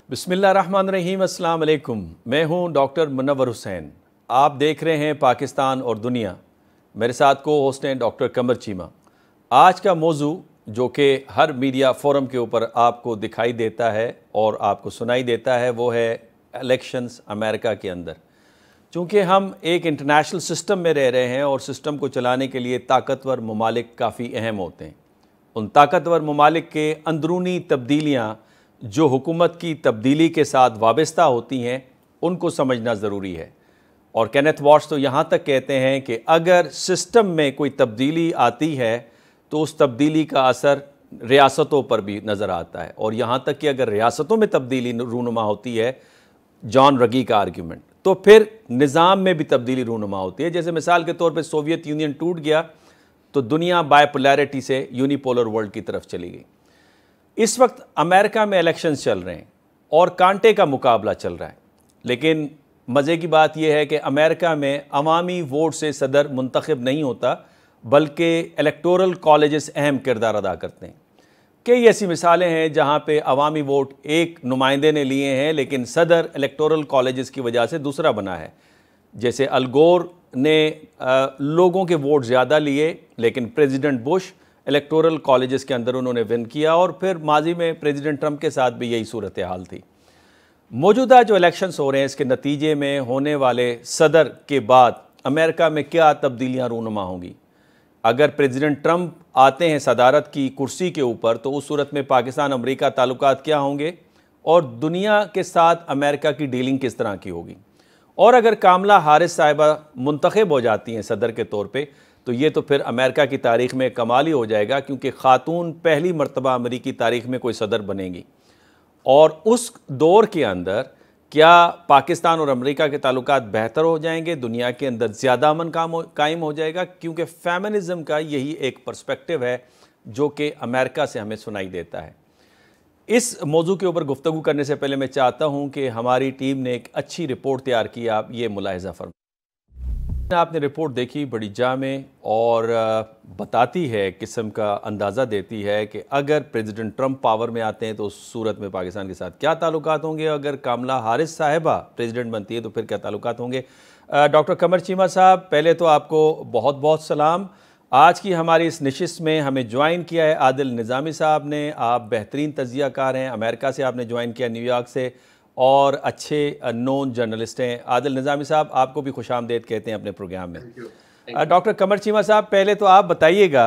बिस्मिल्लाहिर्रहमानिर्रहीम, अस्सलाम वालेकुम। मैं हूं डॉक्टर मुनव्वर हुसैन। आप देख रहे हैं पाकिस्तान और दुनिया। मेरे साथ को होस्ट हैं डॉक्टर कमर चीमा। आज का मौजू जो कि हर मीडिया फोरम के ऊपर आपको दिखाई देता है और आपको सुनाई देता है वो है इलेक्शंस अमेरिका के अंदर। चूँकि हम एक इंटरनेशनल सिस्टम में रह रहे हैं और सिस्टम को चलाने के लिए ताकतवर ममालिक काफ़ी अहम होते हैं। उन ताकतवर ममालिक के अंदरूनी तब्दीलियाँ जो हुकूमत की तब्दीली के साथ वाबस्ता होती हैं उनको समझना ज़रूरी है। और केनेथ वॉट्स तो यहाँ तक कहते हैं कि अगर सिस्टम में कोई तब्दीली आती है तो उस तब्दीली का असर रियासतों पर भी नज़र आता है, और यहाँ तक कि अगर रियासतों में तब्दीली रूनुमा होती है, जॉन रगी का आर्ग्यूमेंट, तो फिर निज़ाम में भी तब्दीली रूनुमा होती है। जैसे मिसाल के तौर पे सोवियत यूनियन टूट गया तो दुनिया बायपोलैरिटी से यूनिपोलर वर्ल्ड की तरफ चली गई। इस वक्त अमेरिका में इलेक्शंस चल रहे हैं और कांटे का मुकाबला चल रहा है, लेकिन मज़े की बात यह है कि अमेरिका में अवामी वोट से सदर मुंतखब नहीं होता, बल्कि इलेक्टोरल कॉलेजेस अहम किरदार अदा करते हैं। कई ऐसी मिसालें हैं जहां पे अवामी वोट एक नुमाइंदे ने लिए हैं लेकिन सदर इलेक्टोरल कॉलेजेस की वजह से दूसरा बना है। जैसे अल गोर ने लोगों के वोट ज़्यादा लिए लेकिन प्रेसिडेंट बुश इलेक्टोरल कॉलेजेस के अंदर उन्होंने विन किया, और फिर माजी में प्रेसिडेंट ट्रंप के साथ भी यही सूरत हाल थी। मौजूदा जो इलेक्शंस हो रहे हैं इसके नतीजे में होने वाले सदर के बाद अमेरिका में क्या तब्दीलियां रूनुमा होंगी। अगर प्रेसिडेंट ट्रंप आते हैं सदारत की कुर्सी के ऊपर तो उस सूरत में पाकिस्तान अमेरिका ताल्लुकात क्या होंगे और दुनिया के साथ अमेरिका की डीलिंग किस तरह की होगी। और अगर कामला हारिस साहिबा मुंतखब हो जाती हैं सदर के तौर पे तो ये तो फिर अमेरिका की तारीख़ में कमाल ही हो जाएगा, क्योंकि ख़ातून पहली मरतबा अमेरिकी तारीख़ में कोई सदर बनेंगी। और उस दौर के अंदर क्या पाकिस्तान और अमेरिका के ताल्लुकात बेहतर हो जाएंगे, दुनिया के अंदर ज़्यादा अमन कायम हो जाएगा, क्योंकि फेमिनिज़म का यही एक पर्सपेक्टिव है जो कि अमेरिका से हमें सुनाई देता है। इस मौजू के ऊपर गुफ्तगू करने से पहले मैं चाहता हूँ कि हमारी टीम ने एक अच्छी रिपोर्ट तैयार की, आप ये मुलाहिज़ा फरमाएं। आपने रिपोर्ट देखी, बड़ी जामे और बताती है, किस्म का अंदाज़ा देती है कि अगर प्रेसिडेंट ट्रंप पावर में आते हैं तो उस सूरत में पाकिस्तान के साथ क्या ताल्लुकात होंगे, अगर कामला हारिस साहिबा प्रेसिडेंट बनती है तो फिर क्या ताल्लुकात होंगे। डॉक्टर कमर चीमा साहब, पहले तो आपको बहुत बहुत सलाम। आज की हमारी इस नशिस्त में हमें ज्वाइन किया है आदिल निज़ामी साहब ने। आप बेहतरीन तज्ज़ियाकार हैं, अमेरिका से आपने ज्वाइन किया, न्यूयॉर्क से, और अच्छे नोन जर्नलिस्ट हैं। आदिल निज़ामी साहब, आपको भी खुशामदीद कहते हैं अपने प्रोग्राम में। डॉक्टर कमर चीमा साहब, पहले तो आप बताइएगा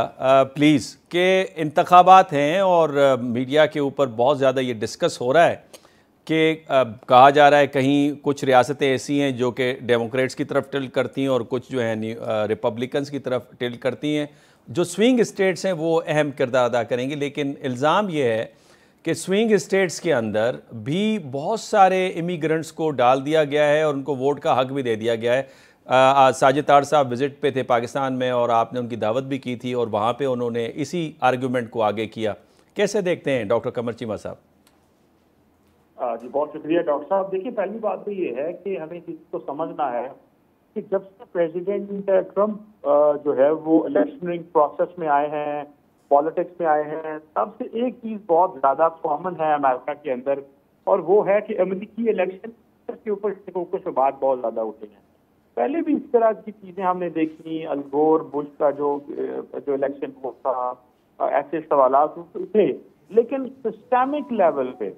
प्लीज़ कि इंतखाबात हैं और मीडिया के ऊपर बहुत ज़्यादा ये डिस्कस हो रहा है कि कहा जा रहा है कहीं कुछ रियासतें ऐसी हैं जो कि डेमोक्रेट्स की तरफ टिल्ट करती हैं और कुछ जो हैं रिपब्लिकन्स की तरफ टिल्ट करती हैं। जो स्विंग स्टेट्स हैं वो अहम किरदार अदा करेंगी, लेकिन इल्ज़ाम ये है कि स्विंग स्टेट्स के अंदर भी बहुत सारे इमिग्रेंट्स को डाल दिया गया है और उनको वोट का हक भी दे दिया गया है। आज साजिद तार साहब विज़िट पे थे पाकिस्तान में और आपने उनकी दावत भी की थी और वहाँ पे उन्होंने इसी आर्गूमेंट को आगे किया। कैसे देखते हैं डॉक्टर कमर चीमा साहब? जी बहुत शुक्रिया डॉक्टर साहब। देखिए, पहली बात तो ये है कि हमें इसको समझना है कि जब से प्रेसिडेंट ट्रंप जो है वो इलेक्शनिंग प्रोसेस में आए हैं, पॉलिटिक्स में आए हैं, तब से एक चीज बहुत ज्यादा कॉमन है अमेरिका के अंदर, और वो है कि अमेरिकी इलेक्शन के ऊपर शुबहात बहुत ज्यादा उठे हैं। पहले भी इस तरह की चीजें हमने देखी, अल गोर बुश का जो इलेक्शन हुआ, ऐसे सवाल उठे, लेकिन सिस्टमिक लेवल पे,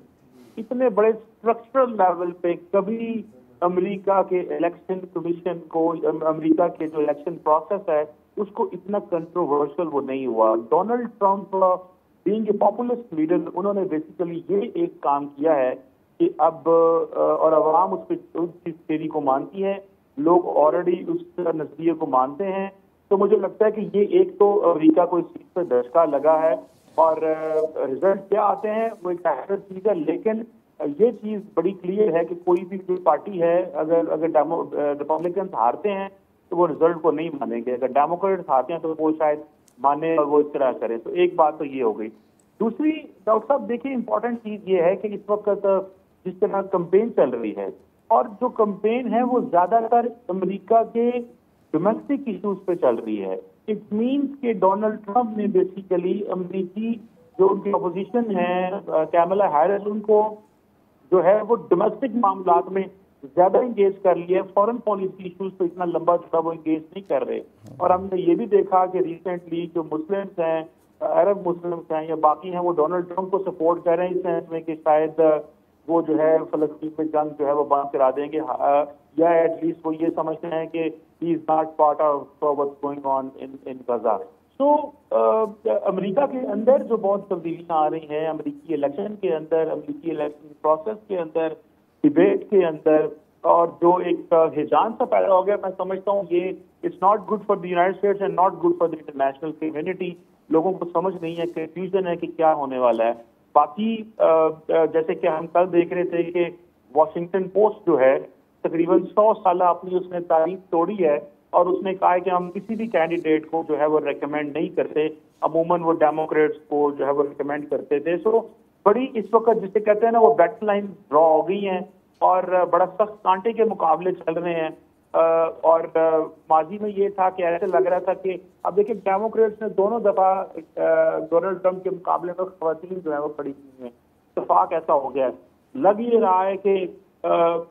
इतने बड़े स्ट्रक्चरल लेवल पे कभी अमेरिका के इलेक्शन कमीशन को, अमेरिका के जो इलेक्शन प्रोसेस है उसको इतना कंट्रोवर्शियल वो नहीं हुआ। Donald Trump being a populist leader, उन्होंने बेसिकली ये एक काम किया है कि अब और अवाम उस थ्योरी को मानती है, लोग ऑलरेडी उस नजरिए को मानते हैं। तो मुझे लगता है कि ये एक तो अमेरिका को इस चीज पर धचका लगा है, और रिजल्ट क्या आते हैं वो एक फैक्टर चीज है, लेकिन ये चीज बड़ी क्लियर है कि कोई भी जो पार्टी है, अगर रिपब्लिकन हारते हैं तो वो रिजल्ट को नहीं मानेंगे, अगर डेमोक्रेट्स हारते हैं तो वो शायद माने और वो इस तरह करें। तो एक बात तो ये हो गई। दूसरी डॉक्टर साहब, देखिए इंपॉर्टेंट चीज ये है कि इस वक्त जिस तरह कैंपेन चल रही है, और जो कैंपेन है वो ज्यादातर अमेरिका के डोमेस्टिक इश्यूज पे चल रही है। इट मीन्स कि डोनाल्ड ट्रंप ने बेसिकली अमेरिकी जो उनकी अपोजिशन है, कैमला हैरिस, उनको जो है वो डोमेस्टिक मामलात में ज्यादा इंगेज कर लिया है, फॉरेन पॉलिसी इश्यूज पे इतना लंबा चौड़ा वो इंगेज नहीं कर रहे। और हमने ये भी देखा कि रिसेंटली जो मुस्लिम्स हैं, अरब मुस्लिम्स हैं या बाकी हैं, वो डोनाल्ड ट्रंप को सपोर्ट कर रहे हैं इस सेंस में कि शायद वो जो है फलस्तीन में जंग जो है वो बंद करा देंगे, या एटलीस्ट वो ये समझते हैं कि he is not part of what's going on in Gaza. तो अमेरिका के अंदर जो बहुत तब्दीलियां आ रही हैं, अमेरिकी इलेक्शन के अंदर, अमेरिकी इलेक्शन प्रोसेस के अंदर, डिबेट के अंदर, और जो एक हिजान सा पैदा हो गया, मैं समझता हूँ ये it's not good for the United states and not good for the international community. लोगों को समझ नहीं है, कंफ्यूजन है कि क्या होने वाला है। बाकी जैसे कि हम कल देख रहे थे कि वॉशिंगटन पोस्ट जो है तकरीबन 100 साल अपनी उसने तारीख तोड़ी है और उसने कहा है कि हम किसी भी कैंडिडेट को जो है वो रेकमेंड नहीं करते, अमूमन वो डेमोक्रेट्स को जो है वो रिकमेंड करते थे। सो बड़ी इस वक्त जिसे कहते हैं ना वो बैटल लाइन ड्रॉ हो गई हैं और बड़ा सख्त कांटे के मुकाबले चल रहे हैं। और माजी में ये था कि ऐसे लग रहा था कि अब देखिए डेमोक्रेट्स ने दोनों दफा डोनाल्ड ट्रंप के मुकाबले में खवातीन जो है वो खड़ी की हैं, इत्तेफाक ऐसा हो गया। लग ये रहा है कि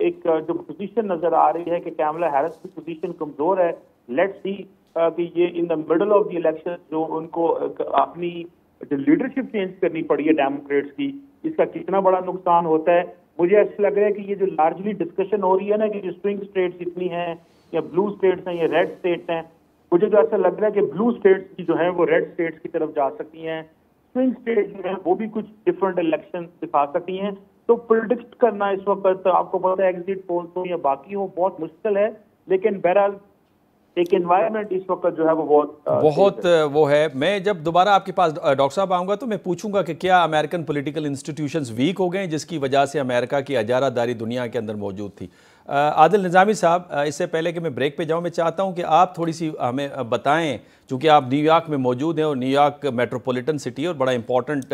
एक जो पोजीशन नजर आ रही है कि कैमला हैरिस की पोजीशन कमजोर है। लेट्स सी कि ये in the middle of the election जो उनको अपनी जो लीडरशिप चेंज करनी पड़ी है डेमोक्रेट्स की, इसका कितना बड़ा नुकसान होता है। मुझे ऐसा लग रहा है कि ये जो लार्जली डिस्कशन हो रही है ना कि जो स्विंग स्टेट्स इतनी हैं या ब्लू स्टेट्स हैं या रेड स्टेट्स हैं, मुझे तो ऐसा लग रहा है कि ब्लू स्टेट्स की जो है वो रेड स्टेट्स की तरफ जा सकती हैं, स्विंग स्टेट्स जो है वो भी कुछ डिफरेंट इलेक्शन दिखा सकती हैं। तो प्रिडिक्ट करना इस वक्त आपको पता है एग्जिट पोल्स हो या बाकी हो बहुत मुश्किल है, लेकिन बहरहाल एक एनवायरनमेंट इस वक्त जो है वो बहुत वो है। मैं जब दोबारा आपके पास डॉक्टर साहब आऊँगा तो मैं पूछूंगा कि क्या अमेरिकन पॉलिटिकल इंस्टीट्यूशंस वीक हो गए जिसकी वजह से अमेरिका की अजारादारी दुनिया के अंदर मौजूद थी। आदिल निज़ामी साहब, इससे पहले कि मैं ब्रेक पे जाऊँ, मैं चाहता हूँ कि आप थोड़ी सी हमें बताएं, चूँकि आप न्यूयॉर्क में मौजूद हैं और न्यूयॉर्क मेट्रोपॉलिटन सिटी और बड़ा इंपॉर्टेंट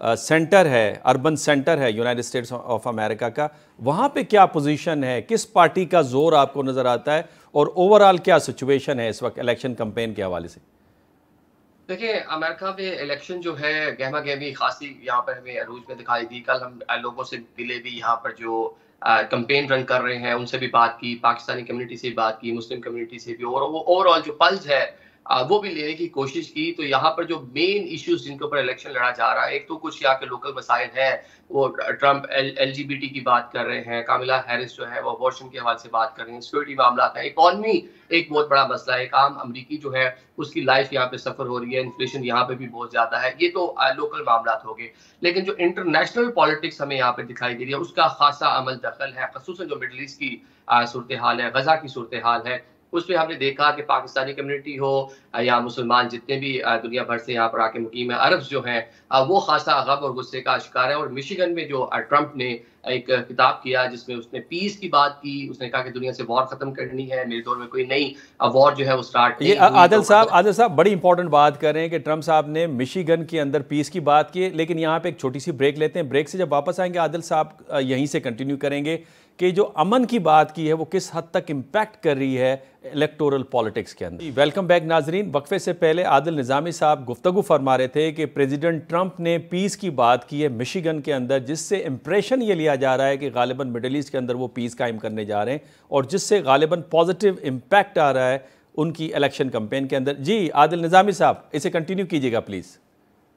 सेंटर है, अर्बन सेंटर है यूनाइटेड स्टेट्स ऑफ अमेरिका का, वहाँ पे क्या पोजीशन है, किस पार्टी का जोर आपको नज़र आता है और ओवरऑल क्या सिचुएशन है इस वक्त इलेक्शन कैंपेन के हवाले से? देखिए, अमेरिका में इलेक्शन जो है गहमा गहमी खासी यहाँ पर हमें अरूज में दिखाई दी। कल हम लोगों से मिले भी, यहाँ पर जो कैंपेन रन कर रहे हैं उनसे भी बात की, पाकिस्तानी कम्युनिटी से भी बात की, मुस्लिम कम्युनिटी से भी, और वो ओवरऑल जो पल्स है वो भी लेने की कोशिश की। तो यहाँ पर जो मेन इश्यूज जिनके ऊपर इलेक्शन लड़ा जा रहा है, एक तो कुछ यहाँ के लोकल मसाइल हैं, वो ट्रंप LGBT की बात कर रहे हैं, कामिला हैरिस जो है वो अबॉर्शन के हवाले से बात कर रही हैं, सिक्योरिटी मामला है, इकॉनमी एक बहुत बड़ा मसला है, एक आम अमरीकी जो है उसकी लाइफ यहाँ पे सफर हो रही है, इन्फ्लेशन यहाँ पे भी बहुत ज्यादा है। ये तो लोकल मामला हो गए, लेकिन जो इंटरनेशनल पॉलिटिक्स हमें यहाँ पे दिखाई दे रही है उसका खासा अमल दखल है, खसूसन जो मिडल ईस्ट की सूरत हाल है, गजा की सूरत हाल है, उसमें हमने देखा कि पाकिस्तानी कम्युनिटी हो या मुसलमान जितने भी दुनिया भर से यहाँ पर आके मुकीम है, अरब्स जो हैं वो खासा गम और गुस्से का शिकार है। और मिशिगन में जो ट्रंप ने एक खिताब किया जिसमें उसने पीस की बात की, उसने कहा कि दुनिया से वॉर खत्म करनी है, मेरे दौर में कोई नई वॉर जो है वो स्टार्ट नहीं हुई। आदिल साहब बड़ी इंपॉर्टेंट बात कर रहे हैं कि ट्रंप साहब ने मिशिगन के अंदर पीस की बात की, लेकिन यहाँ पे एक छोटी सी ब्रेक लेते हैं। ब्रेक से जब वापस आएंगे आदिल साहब यहीं से कंटिन्यू करेंगे कि जो अमन की बात की है वो किस हद तक इम्पैक्ट कर रही है इलेक्टोरल पॉलिटिक्स के अंदर। वेलकम बैक नाजरीन। वक्फे से पहले आदिल निज़ामी साहब गुफ्तगू फरमा रहे थे कि प्रेसिडेंट ट्रंप ने पीस की बात की है मिशिगन के अंदर, जिससे इंप्रेशन ये लिया जा रहा है कि गालिबन मिडल ईस्ट के अंदर वो पीस कायम करने जा रहे हैं और जिससे गालिबन पॉजिटिव इम्पैक्ट आ रहा है उनकी इलेक्शन कैंपेन के अंदर। जी आदिल निज़ामी साहब, इसे कंटिन्यू कीजिएगा प्लीज़।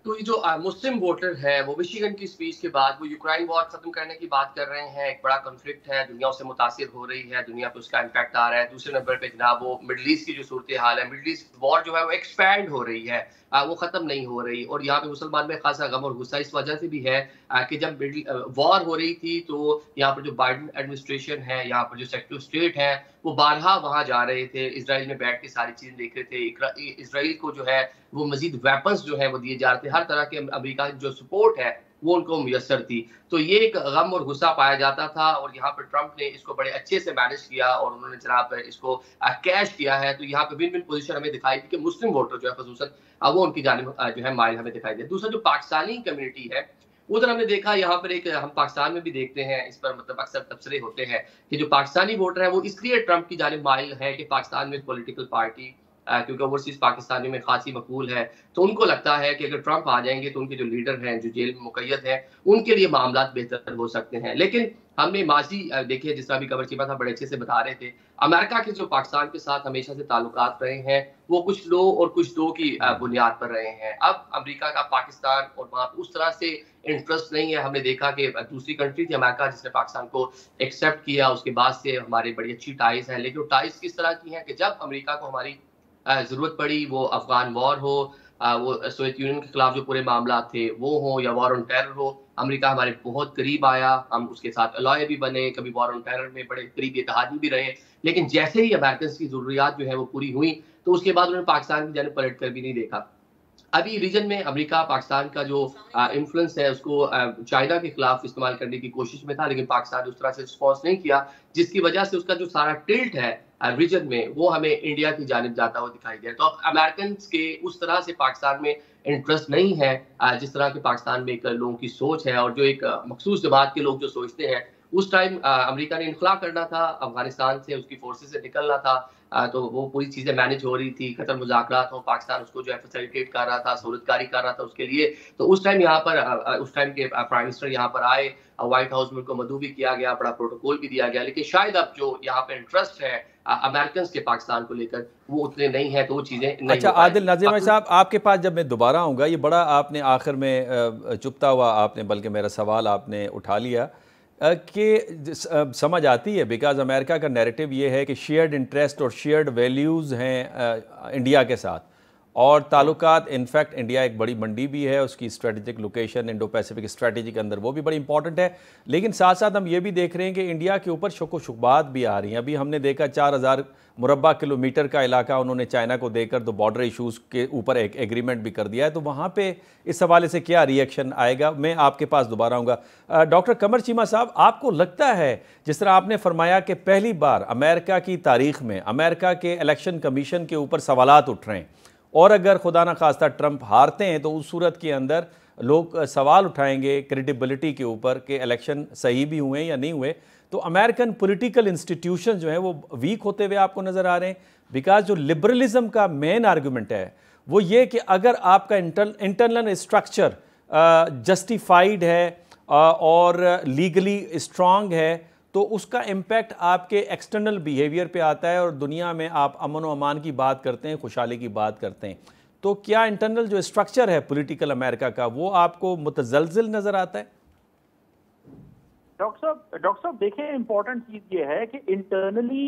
तो ये जो मुस्लिम वोटर है वो मिशिगन की स्पीच के बाद वो यूक्रेन वॉर खत्म करने की बात कर रहे हैं, एक बड़ा कॉन्फ्लिक्ट है, दुनिया उससे मुतासिर हो रही है, दुनिया पे उसका इम्पैक्ट आ रहा है। दूसरे नंबर पे जनाब वो मिडल ईस्ट की जो सूरत हाल है, मिडल ईस्ट वॉर जो है वो एक्सपैंड हो रही है, वो खत्म नहीं हो रही। और यहाँ पे मुसलमान में खासा गम और गुस्सा इस वजह से भी है कि जब वॉर हो रही थी तो यहाँ पर जो बाइडेन एडमिनिस्ट्रेशन है, यहाँ पर जो सेक्रेटरी ऑफ स्टेट है, वो बारहा वहां जा रहे थे, इसराइल में बैठ के सारी चीजें देख रहे थे, इसराइल को जो है वो मजीद वेपन्स जो है वो दिए जा रहे थे, हर तरह के अमेरिका की जो सपोर्ट है वो उनको मुयसर थी। तो ये एक गम और गुस्सा पाया जाता था और यहाँ पर ट्रंप ने इसको बड़े अच्छे से मैनेज किया और उन्होंने जनाब इसको कैश किया है। तो यहाँ पे विन विन पोजीशन हमें दिखाई दी कि मुस्लिम वोटर जो है खसूसन वो उनकी जानिब जो है माइल हमें दिखाई दिया। दूसरा जो पाकिस्तानी कम्युनिटी है उधर हमने देखा, यहाँ पर एक हम पाकिस्तान में भी देखते हैं, इस पर मतलब अक्सर तबसरे होते हैं कि जो पाकिस्तानी वोटर है वो इसलिए ट्रंप की जानिब माइल है कि पाकिस्तान में एक पॉलिटिकल पार्टी क्योंकि ओवरसीज़ पाकिस्तानियों में खासी मकबूल है। तो उनको लगता है कि अगर ट्रंप आ जाएँगे तो उनके जो लीडर हैं, जो जेल में मुक़य्यद हैं, उनके लिए मामलात बेहतर हो सकते हैं। लेकिन हमने माज़ी देखिए जिस तरह अभी कमर चीमा साहब बड़े अच्छे से बता रहे थे, अमेरिका के जो पाकिस्तान के साथ हमेशा से ताल्लुकात रहे हैं, वो कुछ लो और कुछ दो की बुनियाद पर रहे हैं। अब अमेरिका का पाकिस्तान और वहाँ पे उस तरह से इंटरेस्ट नहीं है। हमने देखा कि दूसरी कंट्री थी अमेरिका जिसने पाकिस्तान को एक्सेप्ट किया, उसके बाद से हमारी बड़ी अच्छी टाइज़ हैं। लेकिन वो टाइज़ किस तरह की हैं कि जब अमेरिका को हमारी ज़रूरत पड़ी, वो अफ़गान वॉर हो, वो सोवियत यूनियन के खिलाफ जो पूरे मामलात थे वो हो या वॉर ऑन टेरर हो, अमेरिका हमारे बहुत करीब आया, हम उसके साथ अलॉय भी बने, कभी वॉर ऑन टेरर में बड़े करीबी इत्तेहादी भी रहे। लेकिन जैसे ही अमेरिकन्स की ज़रूरियात जो है वो पूरी हुई, तो उसके बाद उन्होंने पाकिस्तान की जानिब पलट कर भी नहीं देखा। अभी रीजन में अमेरिका पाकिस्तान का जो इन्फ्लुएंस है उसको चाइना के खिलाफ इस्तेमाल करने की कोशिश में था, लेकिन पाकिस्तान ने उस तरह से रिस्पॉन्स नहीं किया, जिसकी वजह से उसका जो सारा टिल्ट है रीजन में वो हमें इंडिया की जानिब जाता हुआ दिखाई दे। तो अब अमेरिकन के उस तरह से पाकिस्तान में इंटरेस्ट नहीं है जिस तरह की पाकिस्तान में एक लोगों की सोच है, और जो एक मखसूस जमात के लोग जो सोचते हैं उस टाइम अमेरिका ने इनखला करना था अफगानिस्तान से, उसकी फोर्सेस से निकलना था। तो वो पूरी चीज़ें मैनेज हो रही थी, कतर मुज़ाकरात हो, पाकिस्तान उसको जो है फैसिलिटेट कर रहा था, सहूलतकारी कर रहा था उसके लिए। तो उस टाइम यहाँ पर उस टाइम के प्राइम मिनिस्टर यहाँ पर आए, व्हाइट हाउस में उनको मदऊ भी किया गया, बड़ा प्रोटोकॉल भी दिया गया। लेकिन शायद अब जो यहाँ पे इंटरेस्ट है अमेरिकन के पाकिस्तान को लेकर वो उतने नहीं है, तो वो चीज़ें नहीं अच्छा हो पाए। आदिल नाज़िम साहब, आपके पास जब मैं दोबारा आऊँगा, ये बड़ा आपने आखिर में चुपता हुआ आपने बल्कि मेरा सवाल आपने उठा लिया कि समझ आती है, बिकॉज अमेरिका का नैरेटिव ये है कि शेयर्ड इंटरेस्ट और शेयर्ड वैल्यूज़ हैं इंडिया के साथ, और ताल्लुकात, इनफैक्ट इंडिया एक बड़ी मंडी भी है, उसकी strategic location Indo Pacific strategy के अंदर वो भी बड़ी इंपॉर्टेंट है। लेकिन साथ साथ हम ये भी देख रहे हैं कि इंडिया के ऊपर शक व शुबहात भी आ रही हैं। अभी हमने देखा 4000 मुरब्बा किलोमीटर का इलाका उन्होंने चाइना को देकर तो बॉर्डर इशूज़ के ऊपर एक एग्रीमेंट भी कर दिया है। तो वहाँ पे इस हवाले से क्या रिएक्शन आएगा? मैं आपके पास दोबारा आऊँगा। डॉक्टर कमर चीमा साहब, आपको लगता है जिस तरह आपने फरमाया कि पहली बार अमेरिका की तारीख में अमेरिका के इलेक्शन कमीशन के ऊपर सवालात उठ रहे हैं, और अगर खुदा न खास्ता ट्रंप हारते हैं तो उस सूरत के अंदर लोग सवाल उठाएंगे क्रेडिबिलिटी के ऊपर कि इलेक्शन सही भी हुए या नहीं हुए, तो अमेरिकन पॉलिटिकल इंस्टीट्यूशन जो है वो वीक होते हुए आपको नज़र आ रहे हैं। बिकॉज जो लिबरलिज्म का मेन आर्गूमेंट है वो ये कि अगर आपका इंटरनल स्ट्रक्चर जस्टिफाइड है और लीगली स्ट्रांग है तो उसका इम्पैक्ट आपके एक्सटर्नल बिहेवियर पे आता है, और दुनिया में आप अमन व अमान की बात करते हैं, खुशहाली की बात करते हैं। तो क्या इंटरनल जो स्ट्रक्चर है पॉलिटिकल अमेरिका का वो आपको मुतज़लज़िल नज़र आता है? डॉक्टर साहब देखिए, इम्पोर्टेंट चीज ये है कि इंटरनली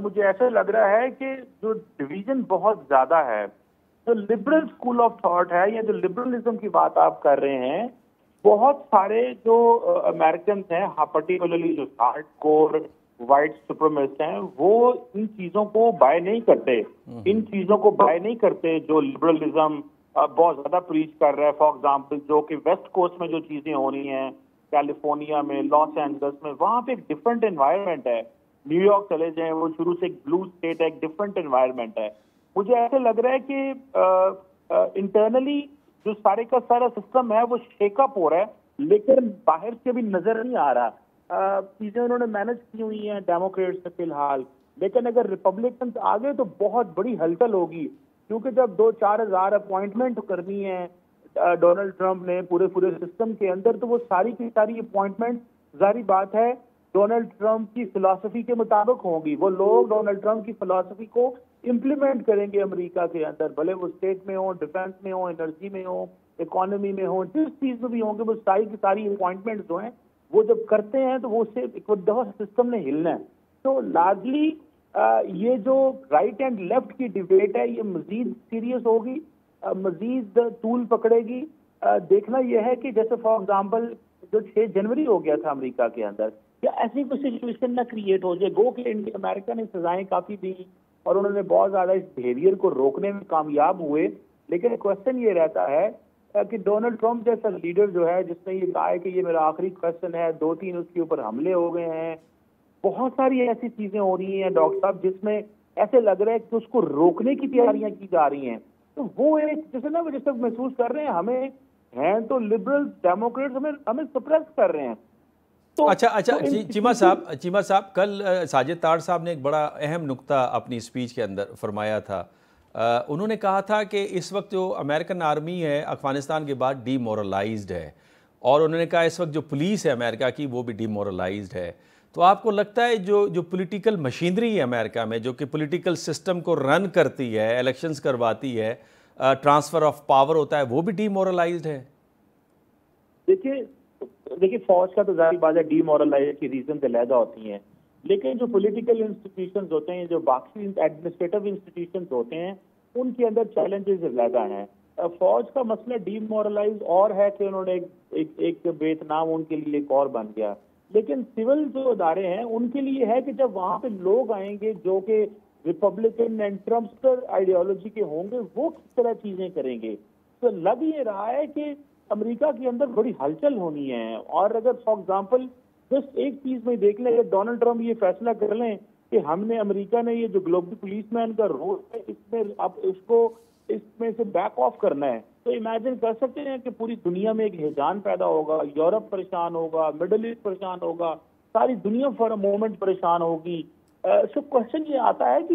मुझे ऐसा लग रहा है कि जो डिवीजन बहुत ज्यादा है, जो लिबरल स्कूल ऑफ थॉट है या जो लिबरलिज्म की बात आप कर रहे हैं, बहुत सारे जो अमेरिकन हैं, पर्टिकुलरली जो हार्डकोर वाइट सुप्रीमिस्ट हैं, वो इन चीजों को बाय नहीं करते, इन चीजों को बाय नहीं करते जो लिबरलिज्म बहुत ज्यादा प्रीच कर रहा है। फॉर एग्जांपल जो कि वेस्ट कोस्ट में जो चीजें हो रही हैं, कैलिफोर्निया में, लॉस एंजल्स में, वहां पे एक डिफरेंट एनवायरनमेंट है। न्यूयॉर्क चले जाएं, वो शुरू से एक ब्लू स्टेट है, एक डिफरेंट एनवायरनमेंट है। मुझे ऐसे लग रहा है कि इंटरनली जो सारे का सारा सिस्टम है वो शेकअप हो रहा है, लेकिन बाहर से भी नजर नहीं आ रहा। चीजें उन्होंने मैनेज की हुई हैं डेमोक्रेट्स से फिलहाल, लेकिन अगर रिपब्लिकन आ गए तो बहुत बड़ी हलचल होगी, क्योंकि जब 2-4 हज़ार अपॉइंटमेंट करनी है डोनाल्ड ट्रंप ने पूरे सिस्टम के अंदर, तो वो सारी की सारी अपॉइंटमेंट जारी बात है डोनाल्ड ट्रंप की फिलॉसफी के मुताबिक होंगी। वो लोग डोनाल्ड ट्रंप की फिलॉसफी को इम्प्लीमेंट करेंगे अमेरिका के अंदर, भले वो स्टेट में हो, डिफेंस में हो, एनर्जी में हो, इकोनॉमी में हो, जिस चीज में भी होंगे, वो सारी की सारी अपॉइंटमेंट जो हैं वो जब करते हैं तो वो उससे एक दफा सिस्टम ने हिलना है। तो लार्जली ये जो राइट एंड लेफ्ट की डिबेट है ये मजीद सीरियस होगी, मजीद तूल पकड़ेगी। देखना यह है कि जैसे फॉर एग्जांपल जो 6 जनवरी हो गया था अमेरिका के अंदर, या ऐसी कोई सिचुएशन ना क्रिएट हो जाए। गो कि अमेरिका ने सजाएं काफी दी और उन्होंने बहुत ज्यादा इस बिहेवियर को रोकने में कामयाब हुए, लेकिन क्वेश्चन ये रहता है कि डोनाल्ड ट्रंप जैसा लीडर जो है, जिसने ये कहा है कि ये मेरा आखिरी क्वेश्चन है, 2-3 उसके ऊपर हमले हो गए हैं, बहुत सारी ऐसी चीजें हो रही हैं डॉक्टर साहब जिसमें ऐसे लग रहा है कि उसको रोकने की तैयारियां की जा रही हैं। तो वो एक जैसे ना जैसे महसूस कर रहे हैं हमें हैं तो लिबरल डेमोक्रेट्स हमें सप्रेस कर रहे हैं। तो अच्छा चीमा साहब, कल साजिद तार साहब ने एक बड़ा अहम नुक्ता अपनी स्पीच के अंदर फरमाया था उन्होंने कहा था कि इस वक्त जो अमेरिकन आर्मी है अफ़गानिस्तान के बाद डीमोरलाइज्ड है, और उन्होंने कहा इस वक्त जो पुलिस है अमेरिका की वो भी डीमोरलाइज्ड है। तो आपको लगता है जो पॉलिटिकल मशीनरी है अमेरिका में, जो कि पॉलिटिकल सिस्टम को रन करती है, इलेक्शंस करवाती है, ट्रांसफ़र ऑफ पावर होता है, वो भी डीमोरलाइज्ड है? देखिए फौज का तो जाहिर बात है डीमोरलाइज की रीजन अलहदा होती हैं, लेकिन जो पॉलिटिकल इंस्टीट्यूशंस होते हैं, जो बाकी एडमिनिस्ट्रेटिव इंस्टीट्यूशंस होते हैं, उनके अंदर चैलेंजेस ज्यादा हैं। फौज का मसला डीमोरलाइज और है कि उन्होंने एक वियतनाम उनके लिए एक और बन गया, लेकिन सिविल जो अदारे हैं उनके लिए है कि जब वहां पे लोग आएंगे जो कि रिपब्लिकन एंड ट्रम्पस्टर आइडियोलॉजी के होंगे, वो किस तरह चीजें करेंगे। तो लग ये रहा है कि अमेरिका के अंदर बड़ी हलचल होनी है। और अगर फॉर एग्जांपल जस्ट एक चीज में देख लें, अगर डोनाल्ड ट्रंप ये फैसला कर लें कि हमने अमेरिका ने ये जो ग्लोबल पुलिसमैन का रोल है इसमें अब उसको इसमें से बैक ऑफ करना है, तो इमेजिन कर सकते हैं कि पूरी दुनिया में एक हिजान पैदा होगा, यूरोप परेशान होगा, मिडल ईस्ट परेशान होगा, सारी दुनिया फॉर अ मोमेंट परेशान होगी। सो क्वेश्चन ये आता है कि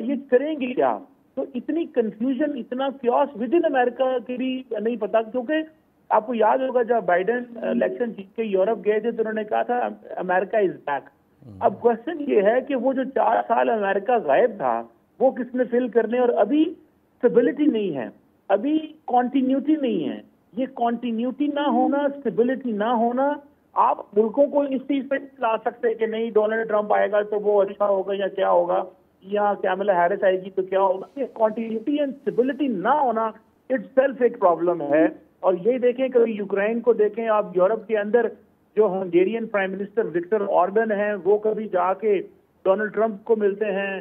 ये करेंगे क्या। तो इतनी कंफ्यूजन, इतना क्योस विद इन अमेरिका के भी नहीं पता, क्योंकि आपको याद होगा जब बाइडेन इलेक्शन जीत के यूरोप गए थे तो उन्होंने कहा था अमेरिका इज बैक। अब क्वेश्चन ये है कि वो जो 4 साल अमेरिका गायब था वो किसने फिल करने, और अभी स्टेबिलिटी नहीं है, अभी कॉन्टिन्यूटी नहीं है। ये कॉन्टिन्यूटी ना होना, स्टेबिलिटी ना होना, आप मुल्कों को इस चीज पे ला सकते हैं कि नहीं डोनाल्ड ट्रंप आएगा तो वो अच्छा होगा या क्या होगा, या कैमला हैरिस आएगी तो क्या होगा। ये कॉन्टिन्यूटी एंड स्टेबिलिटी ना होना इटसेल्फ एक प्रॉब्लम है। और ये देखें, कभी यूक्रेन को देखें आप, यूरोप के अंदर जो Hungarian prime minister Viktor Orban हैं वो कभी जाके डोनाल्ड ट्रंप को मिलते हैं,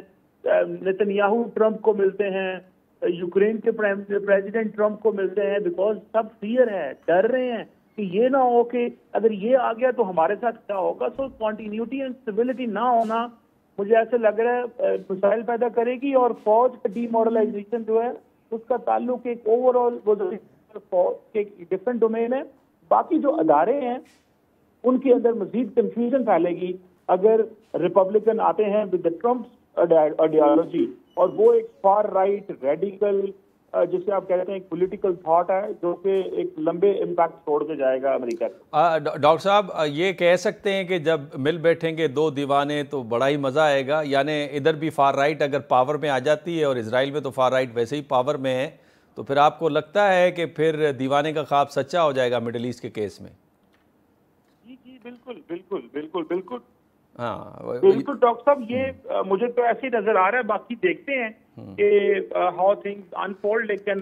नेतन्याहू ट्रंप को मिलते हैं, यूक्रेन के प्रेसिडेंट ट्रंप को मिलते हैं, बिकॉज सब फियर है, डर रहे हैं कि ये ना हो कि अगर ये आ गया तो हमारे साथ क्या होगा। सो कॉन्टिन्यूटी एंड स्टेबिलिटी ना होना मुझे ऐसे लग रहा है मिसाइल पैदा करेगी। और फौज का डीमोरलाइजेशन जो है उसका ताल्लुक एक ओवरऑल वो फौज एक डिफरेंट डोमेन है, बाकी जो अदारे हैं उनके अंदर मजीद कंफ्यूजन फैलेगी अगर रिपब्लिकन आते हैं विद द ट्रम्प आइडियोलॉजी, और वो एक फार राइट रेडिकल जिसे आप कहते हैं एक पॉलिटिकल थॉट है जो कि एक लंबे इम्पैक्ट छोड़ के जाएगा अमेरिका का। डॉक्टर साहब ये कह सकते हैं कि जब मिल बैठेंगे दो दीवाने तो बड़ा ही मज़ा आएगा, यानी इधर भी फार राइट अगर पावर में आ जाती है और इजराइल में तो फार राइट वैसे ही पावर में है, तो फिर आपको लगता है कि फिर दीवाने का ख्वाब सच्चा हो जाएगा मिडिल ईस्ट के केस में? जी बिल्कुल बिल्कुल बिल्कुल बिल्कुल हाँ बिल्कुल डॉक्टर साहब, ये मुझे तो ऐसे ही नजर आ रहा है, बाकी देखते हैं कि हाउ थिंग्स अनफोल्ड, लेकिन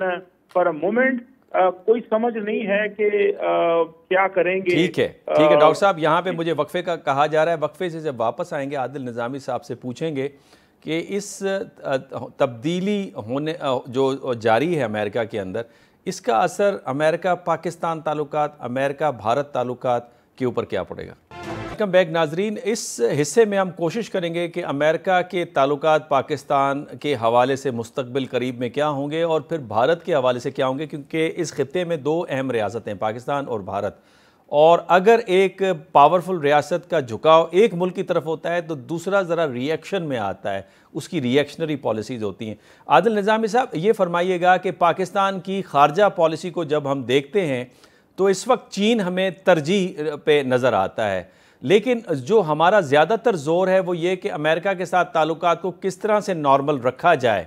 फॉर अ मोमेंट कोई समझ नहीं है कि क्या करेंगे। ठीक है डॉक्टर साहब, यहाँ पे मुझे वक्फे का कहा जा रहा है, वक्फे से जब वापस आएंगे आदिल निज़ामी साहब से पूछेंगे कि इस तब्दीली होने जो जारी है अमेरिका के अंदर, इसका असर अमेरिका पाकिस्तान ताल्लुकात, अमेरिका भारत ताल्लुकात के ऊपर क्या पड़ेगा। वेलकम बैक नाजरीन, इस हिस्से में हम कोशिश करेंगे कि अमेरिका के ताल्लुकात पाकिस्तान के हवाले से मुस्तकबिल करीब में क्या होंगे और फिर भारत के हवाले से क्या होंगे, क्योंकि इस खित्ते में दो अहम रियासतें पाकिस्तान और भारत, और अगर एक पावरफुल रियासत का झुकाव एक मुल्क की तरफ होता है तो दूसरा ज़रा रिएक्शन में आता है, उसकी रिएक्शनरी पॉलिसीज़ होती हैं। आदिल निज़ामी साहब ये फरमाइएगा कि पाकिस्तान की खारजा पॉलिसी को जब हम देखते हैं तो इस वक्त चीन हमें तरजीह पे नज़र आता है, लेकिन जो हमारा ज़्यादातर जोर है वो ये कि अमेरिका के साथ ताल्लुकात को किस तरह से नॉर्मल रखा जाए,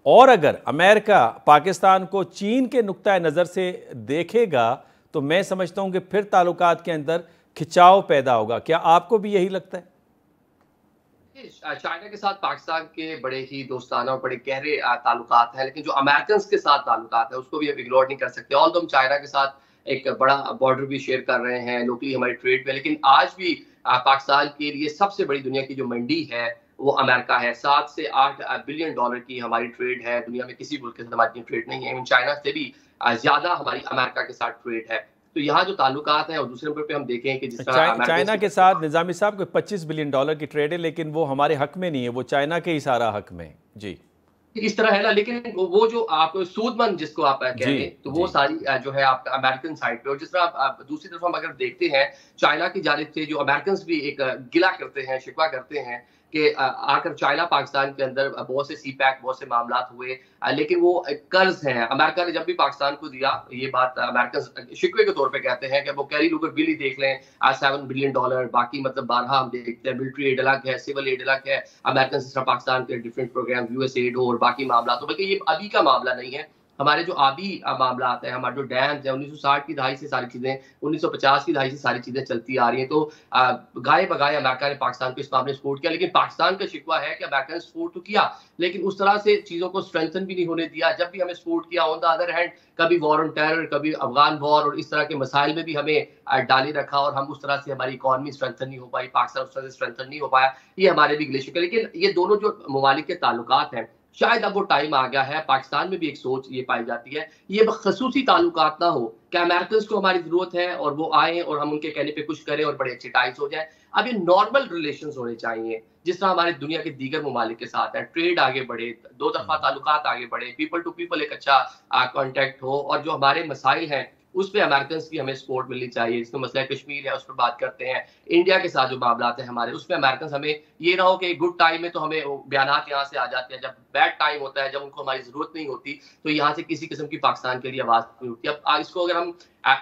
और अगर अमेरिका पाकिस्तान को चीन के नुक्ता नज़र से देखेगा तो मैं समझता हूं कि फिर ताल्लुकात के अंदर खिंचाव पैदा होगा। क्या आपको भी यही लगता है? चाइना के साथ पाकिस्तान के बड़े ही दोस्ताना और बड़े गहरे ताल्लुकात हैं, लेकिन जो अमेरिकन के साथ ताल्लुकात है उसको भी हम इग्नोर नहीं कर सकते। ऑल हम चाइना के साथ एक बड़ा बॉर्डर भी शेयर कर रहे हैं लोकली हमारी ट्रेड में, लेकिन आज भी पाकिस्तान के लिए सबसे बड़ी दुनिया की जो मंडी है वो अमेरिका है। 7 से 8 बिलियन डॉलर की हमारी ट्रेड है, दुनिया में किसी मुल्क के साथ हमारी ट्रेड नहीं है, चाइना से भी ज्यादा हमारी अमेरिका के साथ ट्रेड है। तो यहाँ जो ताल्लुकात हैं, और दूसरे नंबर पे हम देखें कि जिस तरह चाइना के साथ निजामी साहब को 25 बिलियन डॉलर की ट्रेड है, लेकिन वो हमारे हक में नहीं है, वो चाइना के ही सारा हक में। जी इस तरह है ना, लेकिन वो जो आप सूदमंद जिसको आप कहेंगे तो वो सारी जो है आप अमेरिकन साइड पे, और जिस तरह दूसरी तरफ हम अगर देखते हैं चाइना की जानिब से जो अमेरिकन भी एक गिला करते हैं, शिकवा करते हैं कि आकर चाइना पाकिस्तान के अंदर बहुत से सीपैक बहुत से मामला हुए, लेकिन वो कर्ज हैं। अमेरिका ने जब भी पाकिस्तान को दिया, ये बात अमेरिकन शिकवे के तौर पे कहते हैं कि वो कैरी लूगर बिल ही देख लें, $7 बिलियन, बाकी मतलब 12 हम देखते हैं, मिलिट्री एड अलग है, सिविल एड अलग है, अमेरिकन सिस्टम पाकिस्तान के डिफरेंट प्रोग्राम, यूएस एड हो और बाकी मामला, तो बल्कि ये अभी का मामला नहीं है। हमारे जो आबी मामला आता है, हमारे जो डैम्स है, 1960 की दहाई से सारी चीजें, 1950 की दहाई से सारी चीजें चलती आ रही हैं। तो गाये बगाए अमेरिका ने पाकिस्तान को इस मामले में सपोर्ट किया, लेकिन पाकिस्तान का शिकवा है कि अमेरिका ने सपोर्ट तो किया, लेकिन उस तरह से चीजों को स्ट्रेंथन भी नहीं होने दिया। जब भी हमें सपोर्ट किया, ऑन द अदर हैंड कभी वॉर ऑन टेरर, कभी अफगान वॉर और इस तरह के मसाइल में भी हमें डाले रखा, और हम उस तरह से हमारी इकॉनमी स्ट्रेंथन नहीं हो पाई, पाकिस्तान उस तरह से स्ट्रेंथन नहीं हो पाया। ये हमारे भी ग्लेशियर। लेकिन ये दोनों जो ममालिक के ताल्लुकात हैं, शायद अब वो टाइम आ गया है, पाकिस्तान में भी एक सोच ये पाई जाती है, ये खसूसी ताल्लुकात ना हो कि अमेरिकन को हमारी जरूरत है और वो आए और हम उनके कहने पे कुछ करें और बड़े अच्छे टाइज हो जाए। अब ये नॉर्मल रिलेशन होने चाहिए, जिस तरह हमारे दुनिया के दीगर ममालिक के साथ है, ट्रेड आगे बढ़े, दो तरफा ताल्लुकात आगे बढ़े, पीपल टू पीपल एक अच्छा कॉन्टेक्ट हो, और जो हमारे मसाइल हैं उस पे अमेरिकन की हमें सपोर्ट मिलनी चाहिए। जिसमें मसला कश्मीर है उस पर बात करते हैं, इंडिया के साथ जो मामला है हमारे, उसमें अमेरिकन हमें ये ना हो कि गुड टाइम में तो हमें बयानात यहाँ से आ जाते हैं, जब बैड टाइम होता है, जब उनको हमारी जरूरत नहीं होती, तो यहाँ से किसी किस्म की पाकिस्तान के लिए आवाज नहीं उठती। अब इसको अगर हम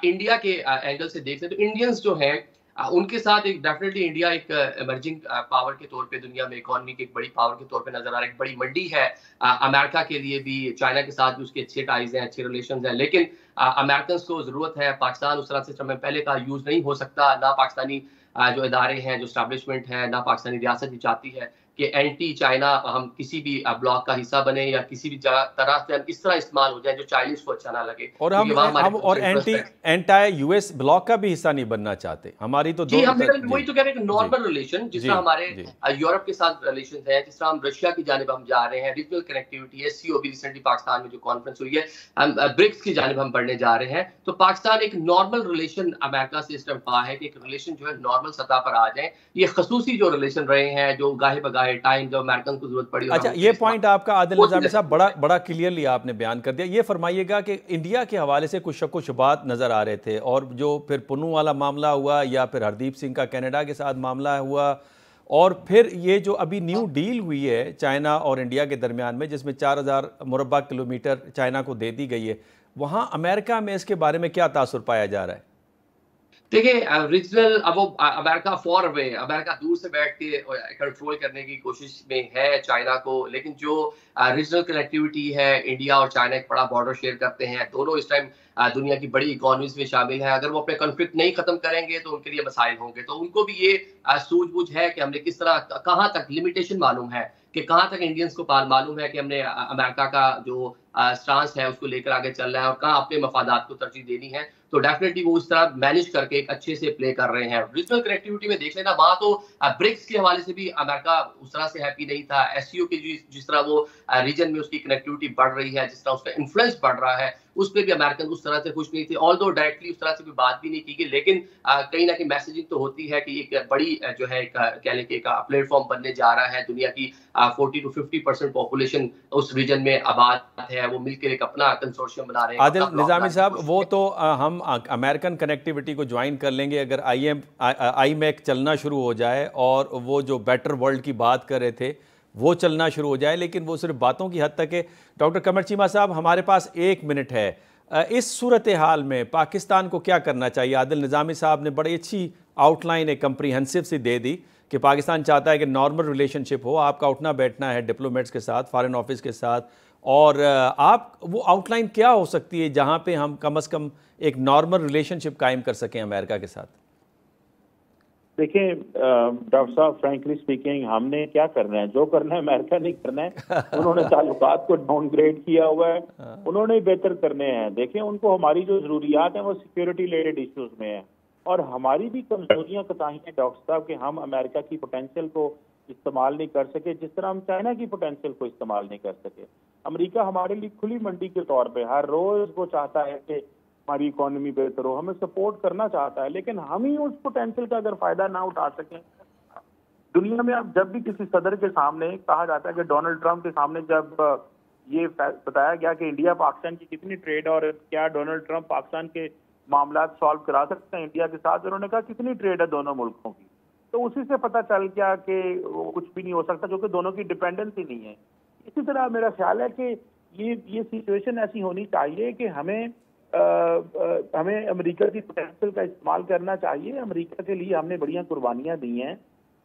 इंडिया के एंगल से देखते हैं, तो इंडियंस जो हैं उनके साथ एक डेफिनेटली इंडिया एक इमर्जिंग पावर के तौर पे दुनिया में इकोनॉमी की एक बड़ी पावर के तौर पे नजर आ रहा है, एक बड़ी मंडी है अमेरिका के लिए भी, चाइना के साथ भी उसके अच्छे टाइज हैं, अच्छे रिलेशंस हैं, लेकिन अमेरिकन को जरूरत है, पाकिस्तान उस तरह से पहले का यूज नहीं हो सकता, ना पाकिस्तानी जो इदारे हैं, जो स्टैब्लिशमेंट है, ना पाकिस्तानी रियासत भी चाहती है कि एंटी चाइना हम किसी भी ब्लॉक का हिस्सा बने, या किसी भी तरह से हम इस तरह इस्तेमाल हो जाए जो चाइनीज को अच्छा ना लगे, और हम और एंटी यूएस ब्लॉक का भी हिस्सा नहीं बनना चाहते। हमारी तो जी, हम वही तो कह रहे हैं, नॉर्मल रिलेशन, जिस तरह हमारे यूरोप के साथ रिलेशन है, जिस तरह हम रशिया की जानिब हम जा रहे हैं, रीजनल कनेक्टिविटी है, एससीओ भी रिसेंटली पाकिस्तान में जो कॉन्फ्रेंस हुई है, हम ब्रिक्स की जानिब हम बढ़ने जा रहे हैं। तो पाकिस्तान एक नॉर्मल रिलेशन अमेरिका से इस तरह है कि एक रिलेशन जो है नॉर्मल सतह पर आ जाए। ये खसूसी जो रिलेशन रहे हैं, जो गाहे बगाहे टाइम जब अमेरिकन को जरूरत पड़ी। अच्छा, ये पॉइंट आपका आदिल निजामी साहब बड़ा क्लियरली आपने बयान कर दिया। ये फरमाइएगा कि इंडिया के हवाले से कुछ शक व शुबात नजर आ रहे थे, और जो फिर पुन्नू वाला मामला हुआ, या फिर हरदीप सिंह का कनाडा के साथ मामला हुआ, और फिर ये जो अभी न्यू डील हुई है चाइना और इंडिया के दरमियान में, जिसमें 4000 मुरब्बा किलोमीटर चाइना को दे दी गई है, वहाँ अमेरिका में इसके बारे में क्या तासुर पाया जा रहा है? देखिए, रीजनल, अब वो अमेरिका फॉर अवे, अमेरिका दूर से बैठ के कंट्रोल करने की कोशिश में है चाइना को, लेकिन जो रीजनल कनेक्टिविटी है, इंडिया और चाइना एक बड़ा बॉर्डर शेयर करते हैं, दोनों इस टाइम दुनिया की बड़ी इकोनॉमीज में शामिल है। अगर वो अपने कॉन्फ्लिक्ट नहीं खत्म करेंगे तो उनके लिए मसाइल होंगे। तो उनको भी ये सूझबूझ है कि हमने किस तरह, कहाँ तक लिमिटेशन मालूम है कि कहाँ तक इंडियंस को मालूम है कि हमने अमेरिका का जो स्टांस है उसको लेकर आगे चल रहा है, और कहाँ अपने मफादात को तरजीह देनी है। तो डेफिनेटली वो उस तरह मैनेज करके एक अच्छे से प्ले कर रहे हैं। रीजनल कनेक्टिविटी में देख लेना, वहां तो ब्रिक्स के हवाले से भी अमेरिका उस तरह से हैप्पी नहीं था। एससीओ की जिस तरह वो रीजन में उसकी कनेक्टिविटी बढ़ रही है, जिस तरह उसका इन्फ्लुएंस बढ़ रहा है, उस पर भी अमेरिकन उस तरह से खुश नहीं थे। ऑल्दो डायरेक्टली उस तरह से भी बात भी नहीं की गई, लेकिन कहीं ना कहीं मैसेजिंग तो होती है कि एक बड़ी जो है कह लें कि एक प्लेटफॉर्म बनने जा रहा है। दुनिया की 40 to 50% पॉपुलेशन उस रीजन में आबाद है, वो मिलकर एक अपना कंसोर्शियम बना रहे हैं। आदिल निजामी साहब, वो तो हम अमेरिकन कनेक्टिविटी को ज्वाइन कर लेंगे अगर IMEC चलना शुरू हो जाए, और वो जो बेटर वर्ल्ड की बात कर रहे थे वो चलना शुरू हो जाए, लेकिन वो सिर्फ बातों की हद तक है। डॉक्टर कमर चीमा साहब, हमारे पास 1 मिनट है। इस सूरत हाल में पाकिस्तान को क्या करना चाहिए? आदिल निजामी साहब ने बड़ी अच्छी आउटलाइन, एक कंप्रीहेंसिव सी दे दी कि पाकिस्तान चाहता है कि नॉर्मल रिलेशनशिप हो, आपका उठना बैठना है डिप्लोमेट्स के साथ, फॉरेन ऑफिस के साथ, और आप वो आउटलाइन क्या हो सकती है जहाँ पे हम कम से कम एक नॉर्मल रिलेशनशिप कायम कर सकें अमेरिका के साथ? देखिए डॉक्टर साहब, फ्रैंकली स्पीकिंग, हमने क्या करना है? जो करना है अमेरिका नहीं करना है। उन्होंने ताल्लुकात को डाउनग्रेड किया हुआ है, उन्होंने बेहतर करने हैं। देखिए, उनको हमारी जो जरूरियात हैं वो सिक्योरिटी रिलेटेड इश्यूज में है, और हमारी भी कमजोरियां कोताहियां डॉक्टर साहब कि हम अमेरिका की पोटेंशियल को इस्तेमाल नहीं कर सके, जिस तरह हम चाइना की पोटेंशियल को इस्तेमाल नहीं कर सके। अमेरिका हमारे लिए खुली मंडी के तौर पे हर रोज वो चाहता है कि हमारी इकोनॉमी बेहतर हो, हमें सपोर्ट करना चाहता है, लेकिन हम ही उस पोटेंशियल का अगर फायदा ना उठा सकें। दुनिया में अब जब भी किसी सदर के सामने कहा जाता है कि डोनाल्ड ट्रंप के सामने जब ये बताया गया कि इंडिया पाकिस्तान की कितनी ट्रेड और क्या डोनाल्ड ट्रंप पाकिस्तान के मामला सॉल्व करा सकते हैं इंडिया के साथ, उन्होंने कहा कितनी ट्रेड है दोनों मुल्कों की। तो उसी से पता चल गया कि वो कुछ भी नहीं हो सकता, क्योंकि दोनों की डिपेंडेंसी नहीं है। इसी तरह मेरा ख्याल है कि ये सिचुएशन ऐसी होनी चाहिए कि हमें अमेरिका की पोटेंशियल का इस्तेमाल करना चाहिए। अमेरिका के लिए हमने बढ़िया कुर्बानियां दी हैं,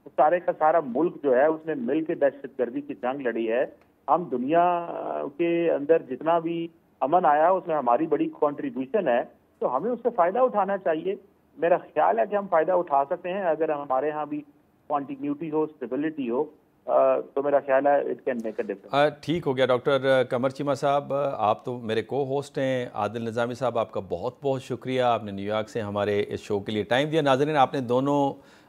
सारे का सारा मुल्क जो है उसने मिल के दहशतगर्दी की जंग लड़ी है। हम दुनिया के अंदर जितना भी अमन आया उसमें हमारी बड़ी कंट्रीब्यूशन है, तो हमें उससे फायदा उठाना चाहिए। मेरा ख्याल है कि हम फायदा उठा सकते हैं अगर हमारे यहाँ भी कॉन्टिन्यूटी हो, स्टेबिलिटी हो, तो मेरा ख्याल है it can make a difference. ठीक हो गया डॉक्टर कमर चीमा साहब, आप तो मेरे को होस्ट हैं। आदिल निज़ामी साहब, आपका बहुत बहुत शुक्रिया, आपने न्यूयॉर्क से हमारे इस शो के लिए टाइम दिया। नाज़रीन, आपने दोनों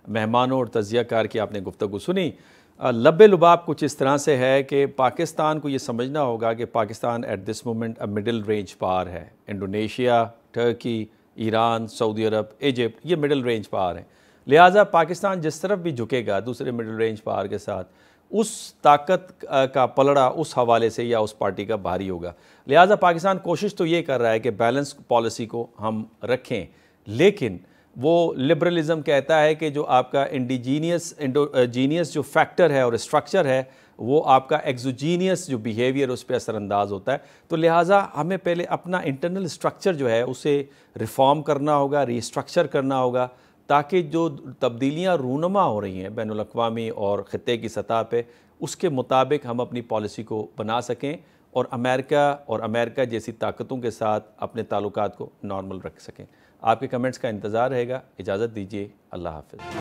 मेहमानों और तज़ियाकार की आपने गुफ्तगू सुनी। लब्बे लुबाब कुछ इस तरह से है कि पाकिस्तान को ये समझना होगा कि Pakistan at this moment a middle range power है। इंडोनेशिया, टर्की, ईरान, सऊदी अरब, इजिप्ट, ये मिडिल रेंज पावर है। लिहाजा पाकिस्तान जिस तरफ भी झुकेगा दूसरे मिडिल रेंज पावर के साथ, उस ताकत का पलड़ा उस हवाले से या उस पार्टी का भारी होगा। लिहाजा पाकिस्तान कोशिश तो ये कर रहा है कि बैलेंस पॉलिसी को हम रखें, लेकिन वो लिबरलिज़म कहता है कि जो आपका इंडोजीनियस जो फैक्टर है और स्ट्रक्चर है, वो आपका एक्सोजीनियस जो बिहेवियर उस पर असरअंदाज होता है। तो लिहाजा हमें पहले अपना इंटरनल स्ट्रक्चर जो है उसे रिफॉर्म करना होगा, रीस्ट्रक्चर करना होगा, ताकि जो तब्दीलियाँ रूनमा हो रही हैं बैनुल अक़वामी और ख़ित्ते की सतह पे, उसके मुताबिक हम अपनी पॉलिसी को बना सकें और अमेरिका जैसी ताकतों के साथ अपने ताल्लुकात को नॉर्मल रख सकें। आपके कमेंट्स का इंतज़ार रहेगा। इजाज़त दीजिए। अल्लाह हाफ़िज़।